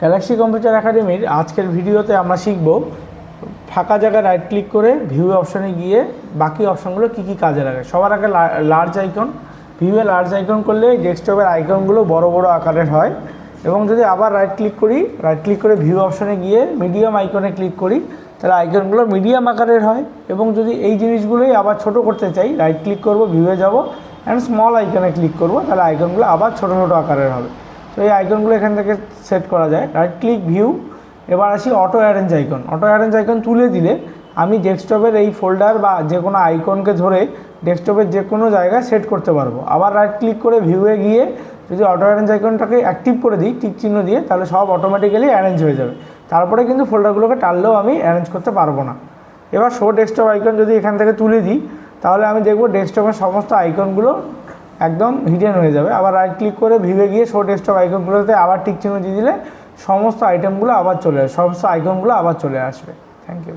Galaxy computer একাডেমির আজকের ভিডিওতে আমরা শিখব ফাঁকা জায়গায় রাইট ক্লিক করে ভিউ অপশনে গিয়ে বাকি অপশনগুলো কী কী কাজে লাগে। সবার আগে লার্জ আইকন, ভিউয়ে লার্জ আইকন করলে ডেস্কটপের আইকনগুলো বড় বড় আকারের হয়। এবং যদি আবার রাইট ক্লিক করে ভিউ অপশনে গিয়ে মিডিয়াম আইকনে ক্লিক করি তাহলে আইকনগুলো মিডিয়াম আকারের হয়। এবং যদি এই জিনিসগুলোই আবার ছোট করতে চাই, রাইট ক্লিক করব, ভিউয়ে যাব অ্যান্ড স্মল আইকনে ক্লিক করব, তাহলে আইকনগুলো আবার ছোট ছোট আকারের হবে। তো এই আইকনগুলো এখান থেকে সেট করা যায়। রাইট ক্লিক, ভিউ, এবার আসি auto arrange icon. Auto arrange icon তুলে দিলে আমি ডেস্কটপের এই ফোল্ডার বা যে কোনো আইকনকে ধরে ডেস্কটপের যে কোনো জায়গায় সেট করতে পারবো। আবার রাইট ক্লিক করে ভিউয়ে গিয়ে যদি অটো অ্যারেঞ্জ আইকনটাকে অ্যাক্টিভ করে দিই টিক চিহ্ন দিয়ে, তাহলে সব অটোমেটিক্যালি অ্যারেঞ্জ হয়ে যাবে। তারপরে কিন্তু ফোল্ডারগুলোকে টানলেও আমি অ্যারেঞ্জ করতে পারবো না। এবার শো ডেস্কটপ আইকন যদি এখান থেকে তুলে দিই তাহলে আমি দেখব ডেস্কটপের সমস্ত আইকনগুলো একদম হিডেন হয়ে যাবে। আবার রাইট ক্লিক করে ভিউয়ে গিয়ে শো ডেস্কটপ আইকনগুলোতে আবার টিক চিহ্ন দিয়ে দিলে সমস্ত আইকনগুলো আবার চলে আসবে। Thank you.